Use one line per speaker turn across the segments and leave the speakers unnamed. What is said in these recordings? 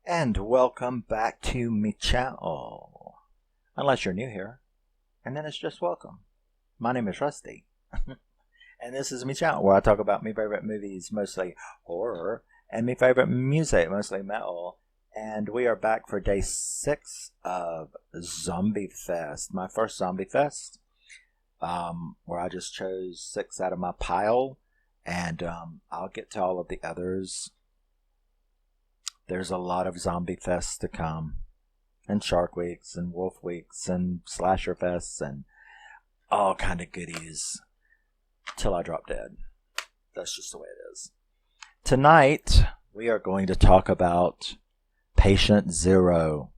And welcome back to me channel. Unless you're new here, and then it's just welcome. My name is Rusty, and this is me channel where I talk about my favorite movies, mostly horror, and my favorite music, mostly metal. And we are back for day 6 of Zombie Fest, my first Zombie Fest, where I just chose 6 out of my pile, and I'll get to all of the others. There's a lot of Zombie Fests to come, and Shark Weeks, and Wolf Weeks, and Slasher Fests, and all kind of goodies, till I drop dead. That's just the way it is. Tonight, we are going to talk about Patient Zero.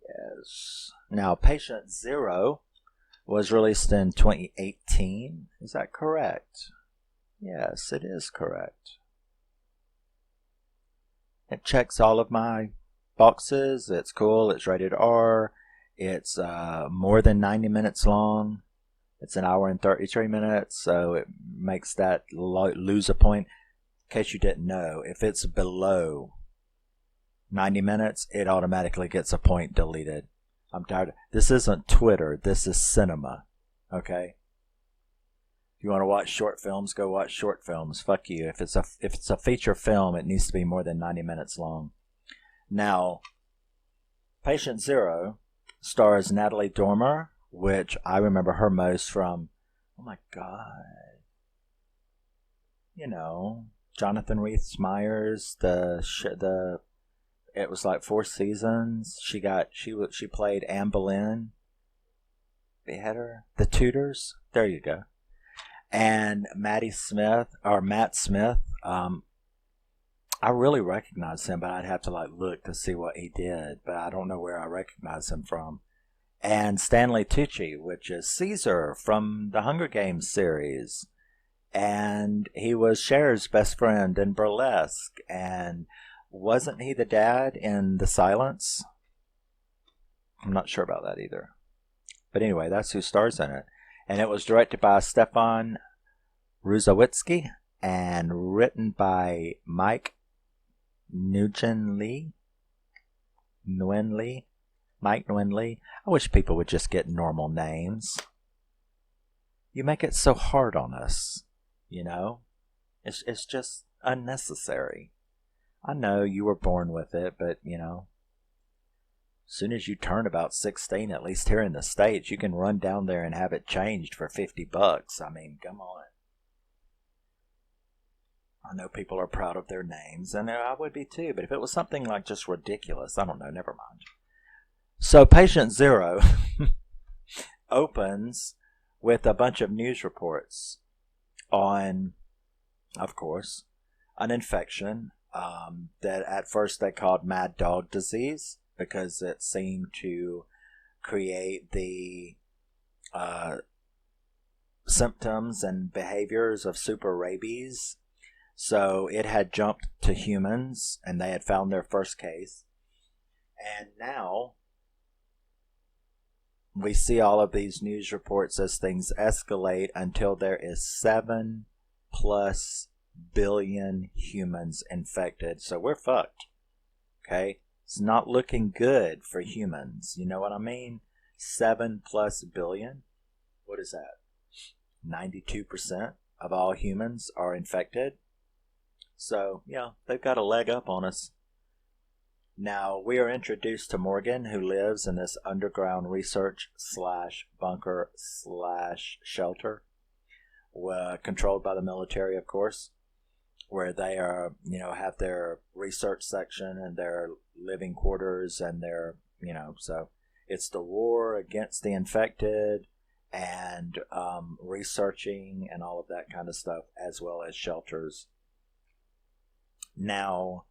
Yes. Now, Patient Zero was released in 2018. Is that correct? Yes, it is correct. It checks all of my boxes. It's cool. It's rated R. It's more than 90 minutes long. It's an hour and 33 minutes, so it makes that lose a point. In case you didn't know, if it's below 90 minutes, it automatically gets a point deleted. I'm tired. This isn't Twitter. This is cinema. Okay? If you want to watch short films, go watch short films. Fuck you. If it's a feature film, it needs to be more than 90 minutes long. Now, Patient Zero stars Natalie Dormer, which I remember her most from, oh my god, Jonathan Rhys Meyers, it was like 4 seasons. She played Anne Boleyn, Beheader, The Tudors. There you go. And Matt Smith. I really recognize him, but I'd have to look to see what he did. But I don't know where I recognize him from. And Stanley Tucci, which is Caesar from the Hunger Games series, and he was Cher's best friend in Burlesque, and wasn't he the dad in The Silence? I'm not sure about that either. But anyway, that's who stars in it. And it was directed by Stefan Ruzowitzky and written by Mike Nguyen Lee. I wish people would just get normal names. You make it so hard on us, It's just unnecessary. I know you were born with it, but, as soon as you turn about 16, at least here in the States, you can run down there and have it changed for $50. I mean, come on. I know people are proud of their names, and I would be too, but if it was something just ridiculous, I don't know, never mind. So, Patient Zero opens with a bunch of news reports on, of course, an infection that at first they called mad dog disease because it seemed to create the symptoms and behaviors of super rabies. So it had jumped to humans, and they had found their first case. And now we see all of these news reports as things escalate until there is 7+ billion humans infected. So we're fucked. Okay? It's not looking good for humans. You know what I mean? 7+ billion? What is that? 92% of all humans are infected. So, they've got a leg up on us. Now, we are introduced to Morgan, who lives in this underground research / bunker / shelter, controlled by the military, of course, where they are, have their research section and their living quarters and their, so it's the war against the infected and researching and all of that kind of stuff, as well as shelters. Now,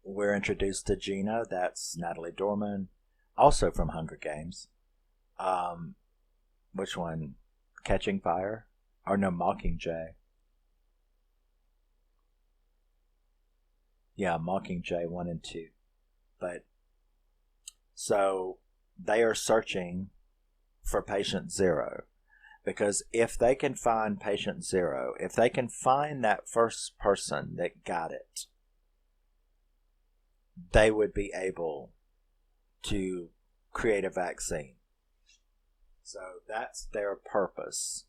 we're introduced to Gina. That's Natalie Dormer, also from Hunger Games. Which one? Catching Fire? Or no, Mockingjay. Yeah, Mockingjay 1 and 2. But, so, they are searching for patient 0. Because if they can find patient 0, if they can find that first person that got it, they would be able to create a vaccine. So that's their purpose.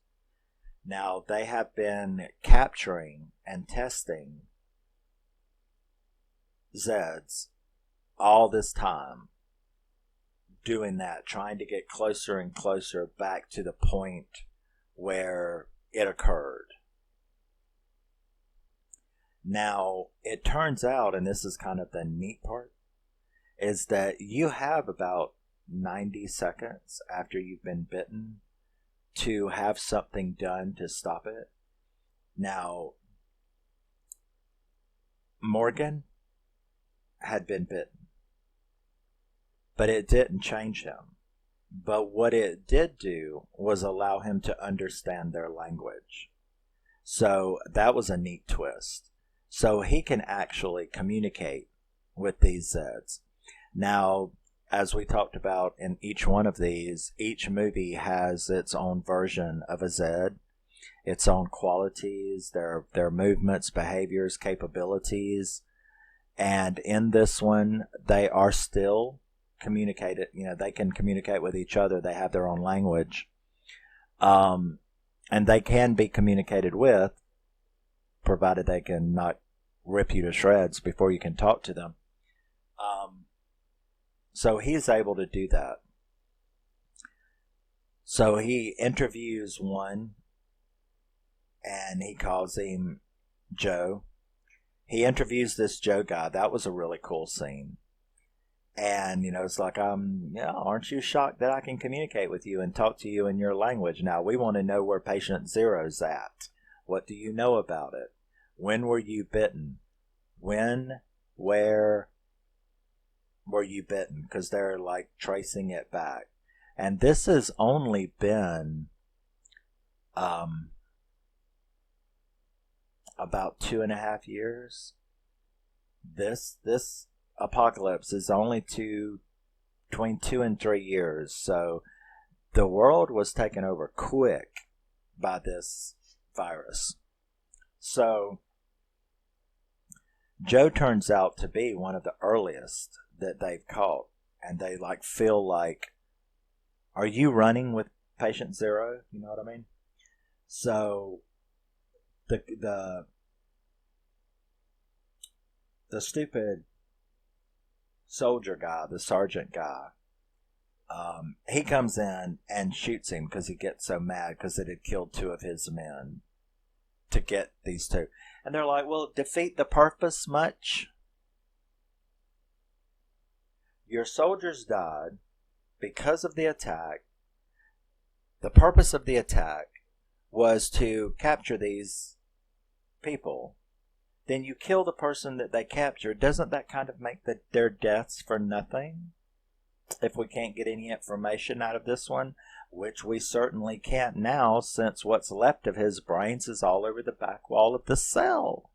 Now, they have been capturing and testing Zeds all this time, doing that, trying to get closer and closer back to the point where it occurred. Now, it turns out, and this is kind of the neat part, is that you have about 90 seconds after you've been bitten to have something done to stop it. Now, Morgan had been bitten, but it didn't change him. But what it did do was allow him to understand their language. So that was a neat twist. So he can actually communicate with these Zeds. Now, as we talked about in each one of these, each movie has its own version of a Zed, its own qualities, their movements, behaviors, capabilities. And in this one, they are still communicated. They can communicate with each other. They have their own language. And they can be communicated with, provided they can not rip you to shreds before you can talk to them. So he's able to do that. So he interviews one, and he calls him Joe. He interviews this Joe guy. That was a really cool scene. And, it's like, aren't you shocked that I can communicate with you and talk to you in your language? Now, we want to know where patient 0's at. What do you know about it? When were you bitten? When, where were you bitten? Because they're like tracing it back. And this has only been about 2.5 years. This apocalypse is only between 2 and 3 years. So the world was taken over quick by this virus. So Joe turns out to be one of the earliest that they've caught, and they feel like, are you running with patient 0? You know what I mean? So the stupid soldier guy, the sergeant guy, he comes in and shoots him because he gets so mad because it had killed 2 of his men to get these 2. And they're like, well, defeat the purpose much? Your soldiers died because of the attack. The purpose of the attack was to capture these people. Then you kill the person that they captured. Doesn't that kind of make their deaths for nothing? If we can't get any information out of this one, which we certainly can't now, since what's left of his brains is all over the back wall of the cell.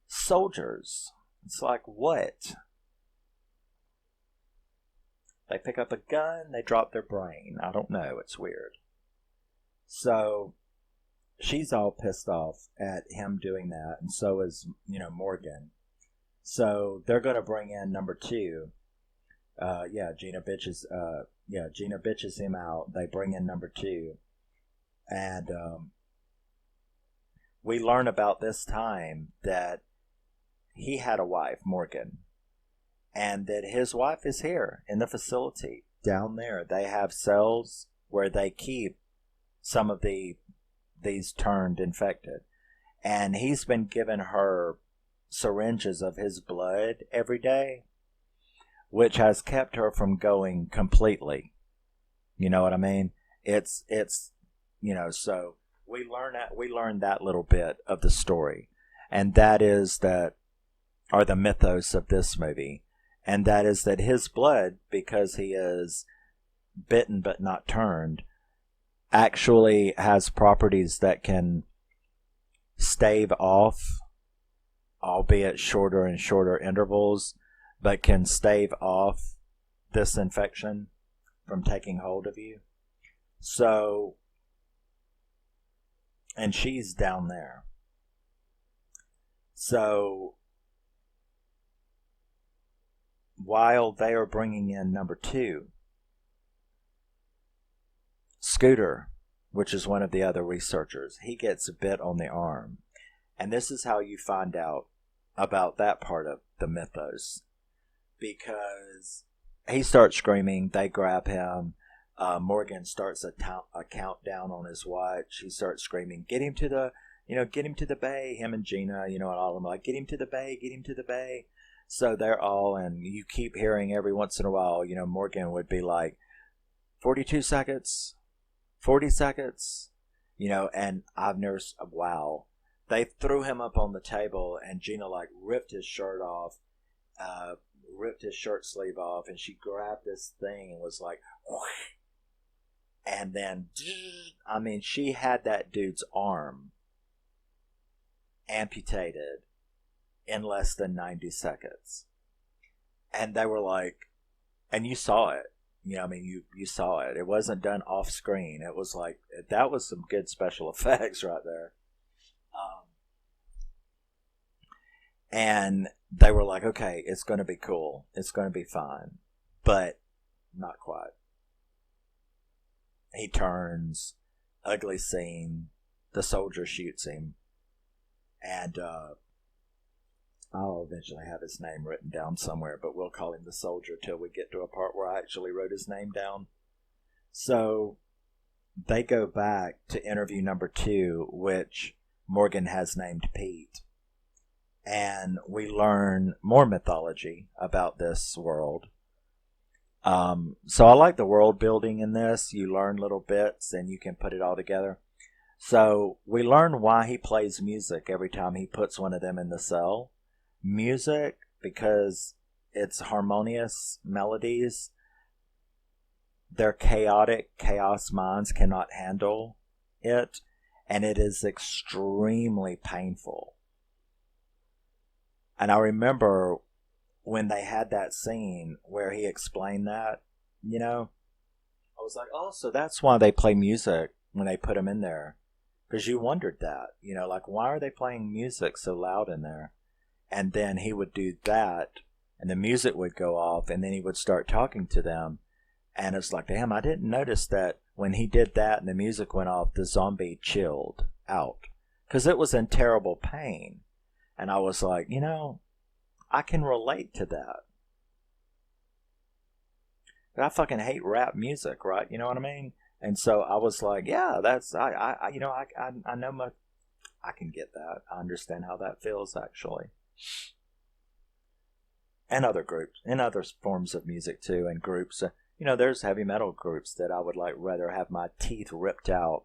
Soldiers. It's like, what? They pick up a gun, they drop their brain. I don't know, it's weird. So she's all pissed off at him doing that, and so is, Morgan. So they're going to bring in number 2. Gina bitches him out. They bring in number 2. And we learn about this time that he had a wife, Morgan, and that his wife is here in the facility down there. They have cells where they keep some of these turned infected. And he's been giving her syringes of his blood every day, which has kept her from going completely. You know what I mean? It's so we learn that little bit of the story. And that is the mythos of this movie. And that is that his blood, because he is bitten but not turned, actually has properties that can stave off, albeit shorter and shorter intervals, but can stave off this infection from taking hold of you. So, and she's down there. So, while they are bringing in number 2, Scooter, which is one of the other researchers, he gets a bit on the arm. And this is how you find out about that part of the mythos. Because he starts screaming, they grab him. Morgan starts a countdown on his watch. He starts screaming, get him to the bay. Him and Gina, and all of them are like, get him to the bay, get him to the bay. So they're all, and you keep hearing every once in a while, Morgan would be like, 42 seconds, 40 seconds, and I've never, wow. They threw him up on the table, and Gina, like, ripped his shirt off, ripped his shirt sleeve off, and she grabbed this thing and was like, whoosh. And then, she had that dude's arm amputated in less than 90 seconds. And they were like, and you saw it. You saw it. It wasn't done off screen. It was like, that was some good special effects right there. And they were like, okay, it's going to be cool. It's going to be fine. But not quite. He turns, ugly scene. The soldier shoots him. And I'll eventually have his name written down somewhere, but we'll call him the soldier till we get to a part where I actually wrote his name down. So they go back to interview number 2, which Morgan has named Pete. And we learn more mythology about this world. So I like the world building in this. You learn little bits and you can put it all together. So we learn why he plays music every time he puts one of them in the cell. Music, because it's harmonious melodies. Their chaos minds cannot handle it. And it is extremely painful. And I remember when they had that scene where he explained that, I was like, oh, so that's why they play music when they put him in there. Because you wondered that, like, why are they playing music so loud in there? And then he would do that, and the music would go off, and then he would start talking to them. And it's like, damn, I didn't notice that when he did that and the music went off, the zombie chilled out. Because it was in terrible pain. And I was like, I can relate to that. But I fucking hate rap music, right? You know what I mean? And so I was like, yeah, that's, I know I can get that. I understand how that feels, actually. And other groups, and other forms of music too, and groups. There's heavy metal groups that I would like rather have my teeth ripped out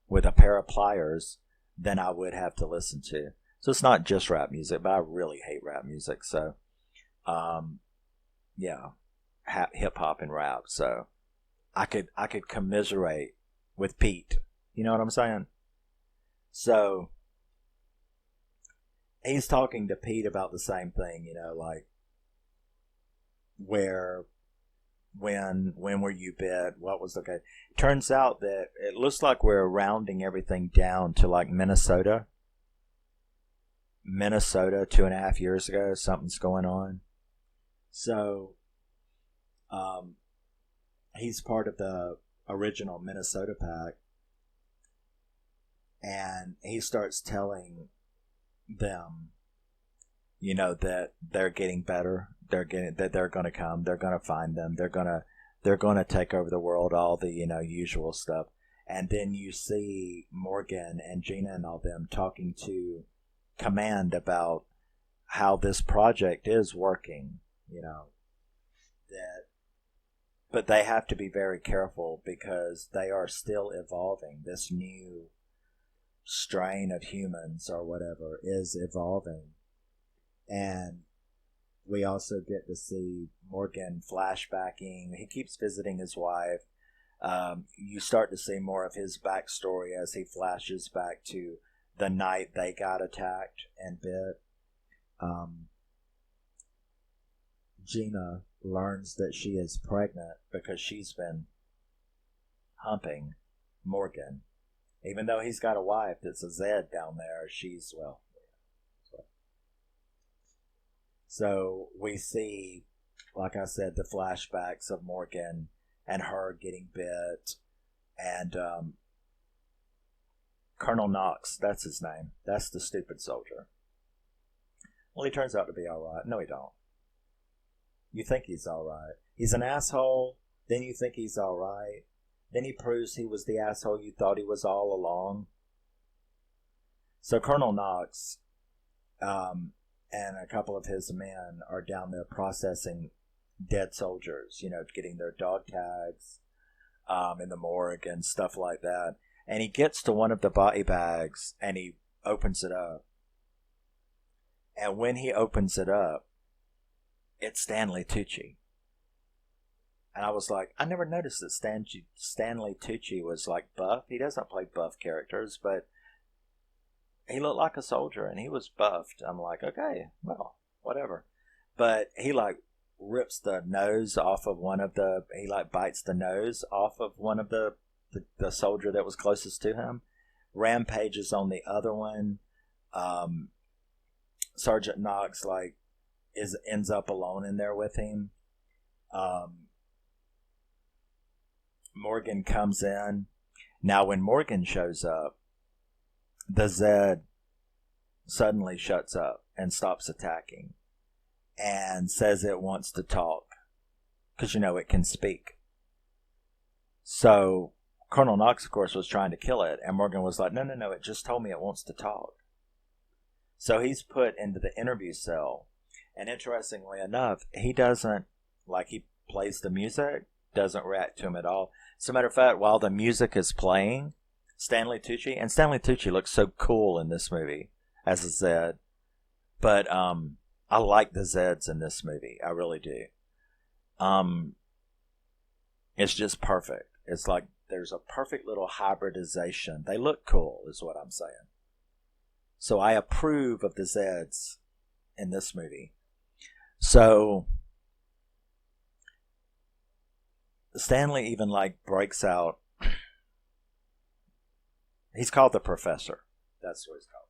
with a pair of pliers than I would have to listen to. So it's not just rap music, but I really hate rap music. So, yeah, hip hop and rap. So I could commiserate with Pete. You know what I'm saying? So he's talking to Pete about the same thing. Like when were you bit? What was okay? Turns out that it looks like we're rounding everything down to like Minnesota 2.5 years ago. Something's going on. So he's part of the original Minnesota pack, and he starts telling them that they're getting better, they're going to come, they're going to find them, they're going to take over the world, all the usual stuff. And then you see Morgan and Gina and all them talking to Command about how this project is working, but they have to be very careful because they are still evolving. This new strain of humans or whatever is evolving. And we also get to see Morgan flashbacking. He keeps visiting his wife. You start to see more of his backstory as he flashes back to the night they got attacked and bit. Gina learns that she is pregnant because she's been humping Morgan. Even though he's got a wife that's a Zed down there, she's, well. So we see, like I said, the flashbacks of Morgan and her getting bit. And Colonel Knox, that's his name. That's the stupid soldier. Well, he turns out to be alright. No, he don't. You think he's alright. He's an asshole, then you think he's alright. Then he proves he was the asshole you thought he was all along. So Colonel Knox and a couple of his men are down there processing dead soldiers, getting their dog tags in the morgue and stuff like that. And he gets to one of the body bags and he opens it up. And when he opens it up, it's Stanley Tucci. And I was like, I never noticed that Stanley Tucci was like buff. He doesn't play buff characters, but he looked like a soldier and he was buffed. I'm like, okay, well, whatever. But he rips the nose off of he bites the nose off of one of the soldier that was closest to him. Rampages on the other one. Sergeant Knox ends up alone in there with him. Morgan comes in. Now when Morgan shows up, the Zed suddenly shuts up and stops attacking and says it wants to talk because it can speak. So Colonel Knox, of course, was trying to kill it, and Morgan was like, no, it just told me it wants to talk. So he's put into the interview cell, and interestingly enough, he doesn't, he plays the music, doesn't react to him at all. As a matter of fact, while the music is playing, Stanley Tucci looks so cool in this movie as a Zed. But I like the Zeds in this movie. I really do. It's just perfect. It's like there's a perfect little hybridization. They look cool, is what I'm saying. So I approve of the Zeds in this movie. So Stanley even breaks out. He's called the Professor. That's what he's called.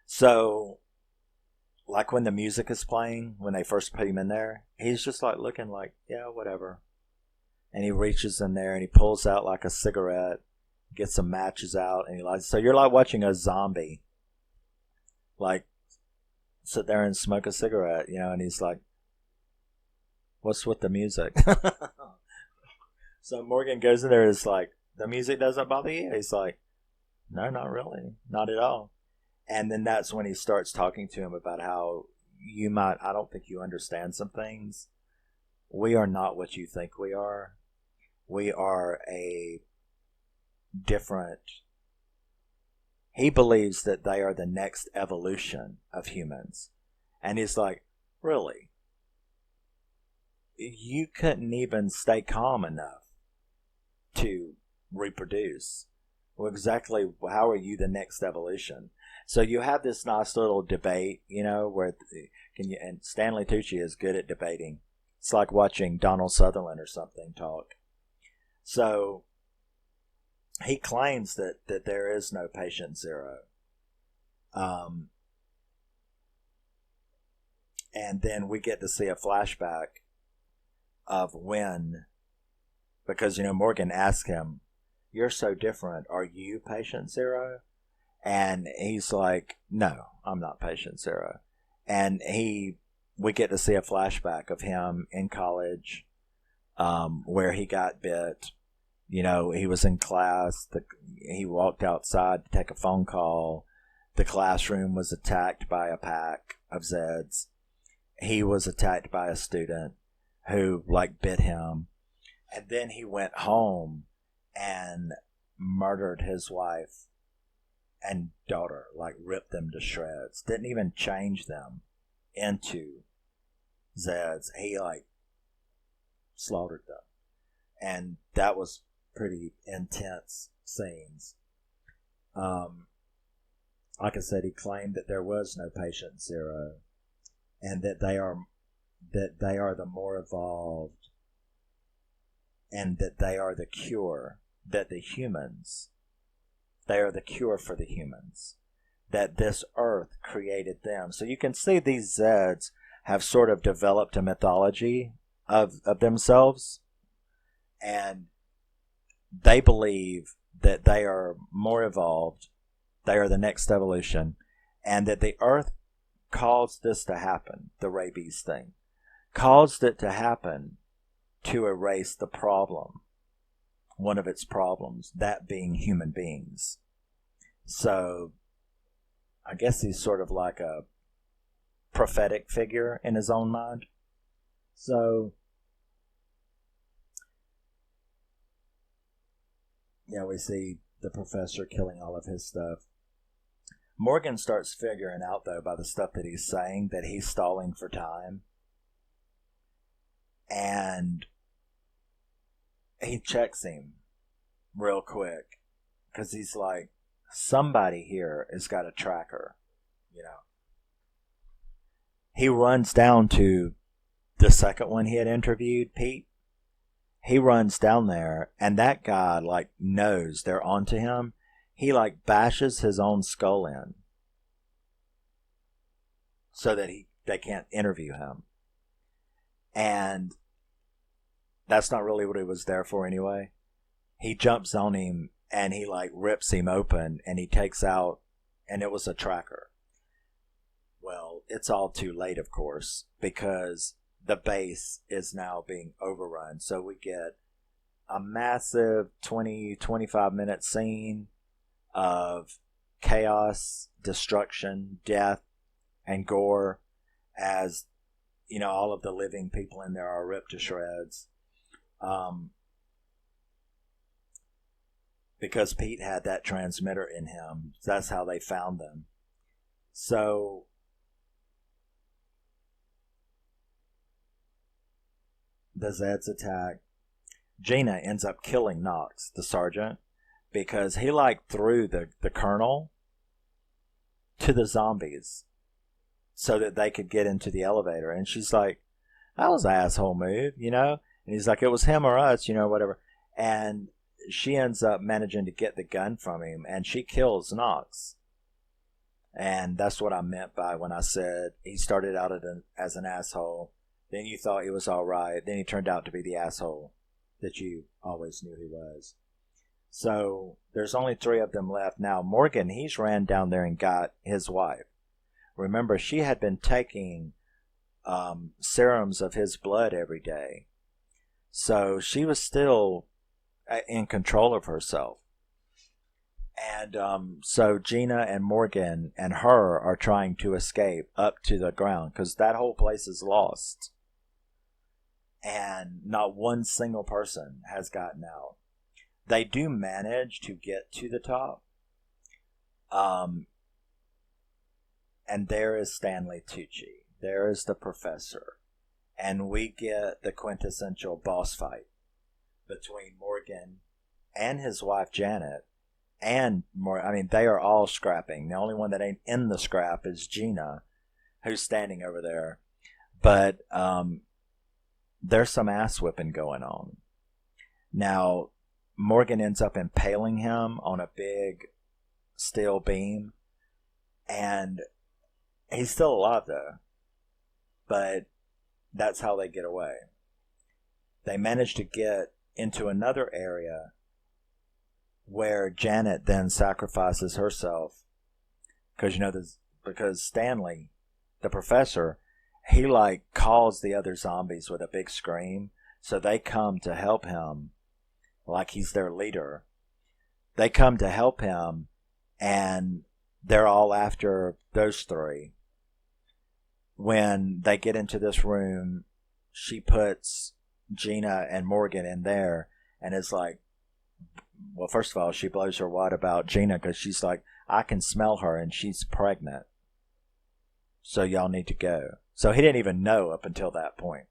So, when the music is playing, when they first put him in there, he's just looking yeah, whatever. And he reaches in there and he pulls out a cigarette, gets some matches out, and he so you're watching a zombie, sit there and smoke a cigarette, and he's like, what's with the music? So Morgan goes in there and is like, the music doesn't bother you? He's like, no, not really. Not at all. And then that's when he starts talking to him about how I don't think you understand some things. We are not what you think we are. We are a different. He believes that they are the next evolution of humans. And he's like, really? You couldn't even stay calm enough to reproduce. Well, exactly how are you the next evolution? So you have this nice little debate, where and Stanley Tucci is good at debating. It's like watching Donald Sutherland or something talk. So he claims that there is no patient zero. And then we get to see a flashback of when, because Morgan asked him, you're so different, are you patient zero? And he's like, no, I'm not patient zero. And we get to see a flashback of him in college, where he got bit. He was in class, he walked outside to take a phone call, the classroom was attacked by a pack of Zeds. He was attacked by a student who bit him. And then he went home and murdered his wife and daughter, ripped them to shreds. Didn't even change them into Zeds. He slaughtered them. And that was pretty intense scenes. Like I said, he claimed that there was no patient zero, and that they are the more evolved. and that they are the cure, that they are the cure for the humans, that this earth created them. So you can see these Zeds have sort of developed a mythology of themselves, and they believe that they are more evolved, they are the next evolution, and that the earth caused this to happen, the rabies thing, caused it to happen to erase the problem, one of its problems, that being human beings. So I guess he's sort of like a prophetic figure in his own mind. So yeah, we see the professor killing all of his stuff. Morgan starts figuring out, though, by the stuff that he's saying, that he's stalling for time. And he checks him real quick, because he's like, somebody here has got a tracker, you know. He runs down to the second one he had interviewed, Pete. He runs down there, and that guy, like, knows they're onto him. He, like, bashes his own skull in so that they can't interview him. And that's not really what he was there for anyway. He jumps on him, and he, like, rips him open, and he takes out, and it was a tracker. Well, it's all too late, of course, because the base is now being overrun. So we get a massive 20-25 minute scene of chaos, destruction, death, and gore, as, you know, all of the living people in there are ripped to shreds. Because Pete had that transmitter in him. That's how they found them. So the Zeds attack. Gina ends up killing Knox, the sergeant, because he, like, threw the colonel to the zombies so that they could get into the elevator. And she's like, that was an asshole move, you know? And he's like, it was him or us, you know, whatever. And she ends up managing to get the gun from him, and she kills Knox. And that's what I meant by when I said he started out as an asshole. Then you thought he was all right. Then he turned out to be the asshole that you always knew he was. So there's only 3 of them left. Now, Morgan, he's ran down there and got his wife. Remember, she had been taking serums of his blood every day. So she was still in control of herself. And so Gina and Morgan and her are trying to escape up to the ground, because that whole place is lost. And not one single person has gotten out. They do manage to get to the top. And there is Stanley Tucci. There is the professor. And we get the quintessential boss fight between Morgan and his wife Janet. And more, I mean, they are all scrapping. The only one that ain't in the scrap is Gina, who's standing over there. But there's some ass whipping going on. Now, Morgan ends up impaling him on a big steel beam. And he's still alive, though. But that's how they get away. They manage to get into another area where Janet then sacrifices herself. Because, you know, because Stanley, the professor, he, like, calls the other zombies with a big scream. So they come to help him, like he's their leader. They come to help him, and they're all after those 3. When they get into this room, she puts Gina and Morgan in there, and is like, well, first of all, she blows her wad about Gina, because she's like, I can smell her, and she's pregnant. So y'all need to go. So he didn't even know up until that point.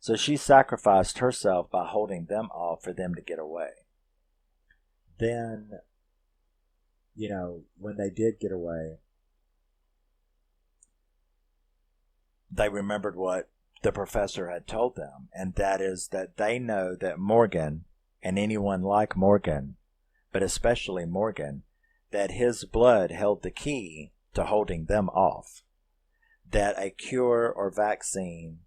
So she sacrificed herself by holding them off for them to get away. Then, you know, when they did get away, they remembered what the professor had told them, and that is that they know that Morgan, and anyone like Morgan, but especially Morgan, that his blood held the key to holding them off. That a cure or vaccine,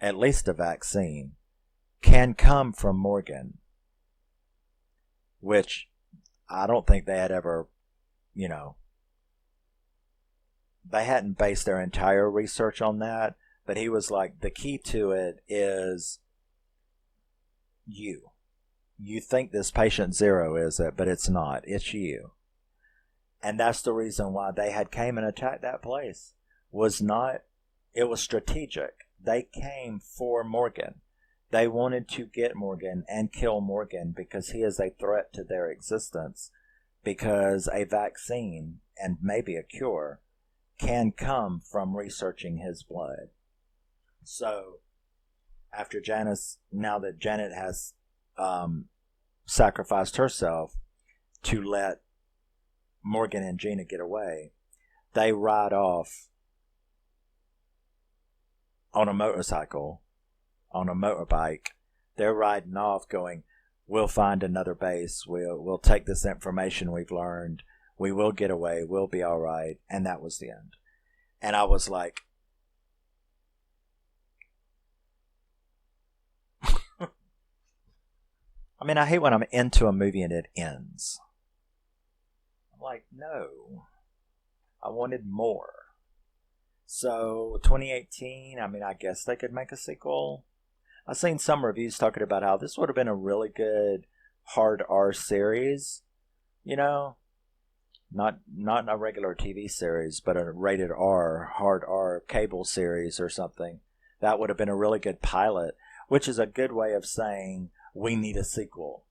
at least a vaccine, can come from Morgan, which I don't think they had ever, they hadn't based their entire research on that, but he was like, the key to it is you. You think this patient zero is it, but it's not. It's you. And that's the reason why they had came and attacked that place. It was strategic. They came for Morgan. They wanted to get Morgan and kill Morgan because he is a threat to their existence. Because a vaccine, and maybe a cure, can come from researching his blood. So, now that Janet has sacrificed herself to let Morgan and Gina get away, they ride off on a motorcycle, on a motorbike. They're riding off going, we'll find another base, we'll take this information we've learned, we will get away, we'll be all right. And that was the end. And I was like, I mean, I hate when I'm into a movie and it ends. I'm like, no, I wanted more. So 2018, I mean, I guess they could make a sequel. I've seen some reviews talking about how this would have been a really good hard R series, not a regular TV series, but a rated R, hard R cable series or something. That would have been a really good pilot, which is a good way of saying we need a sequel.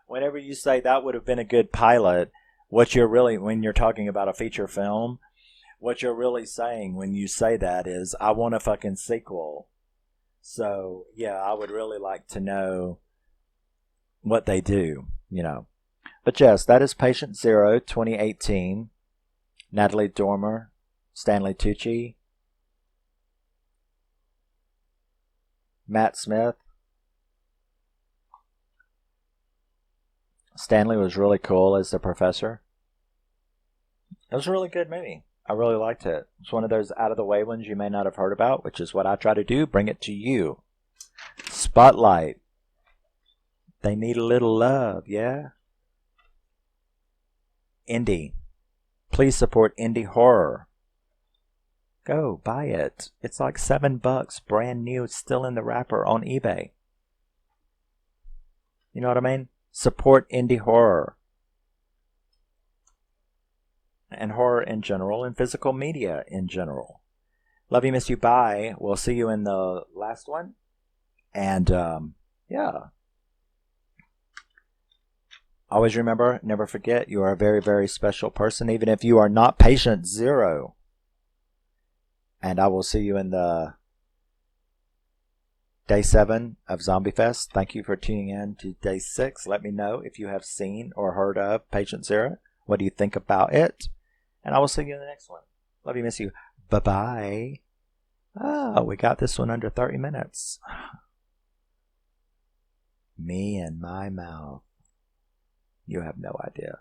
Whenever you say that would have been a good pilot, when you're talking about a feature film, what you're really saying when you say that is, I want a fucking sequel. So, yeah, I would really like to know what they do, But yes, that is Patient Zero, 2018. Natalie Dormer, Stanley Tucci, Matt Smith. Stanley was really cool as the professor. It was a really good movie. I really liked it. It's one of those out-of-the-way ones you may not have heard about, which is what I try to do, bring it to you. Spotlight. They need a little love, yeah? Indie. Please support indie horror. Go, buy it. It's like $7, brand new. It's still in the wrapper on eBay. You know what I mean? Support indie horror. And horror in general, and physical media in general. Love you, miss you, bye. We'll see you in the last one. And, yeah. Always remember, never forget, you are a very, very special person, even if you are not patient zero. And I will see you in the Day 7 of Zombie Fest. Thank you for tuning in to Day 6. Let me know if you have seen or heard of Patient Zero. What do you think about it? And I will see you in the next one. Love you, miss you. Bye-bye. Oh, we got this one under 30 minutes. Me and my mouth. You have no idea.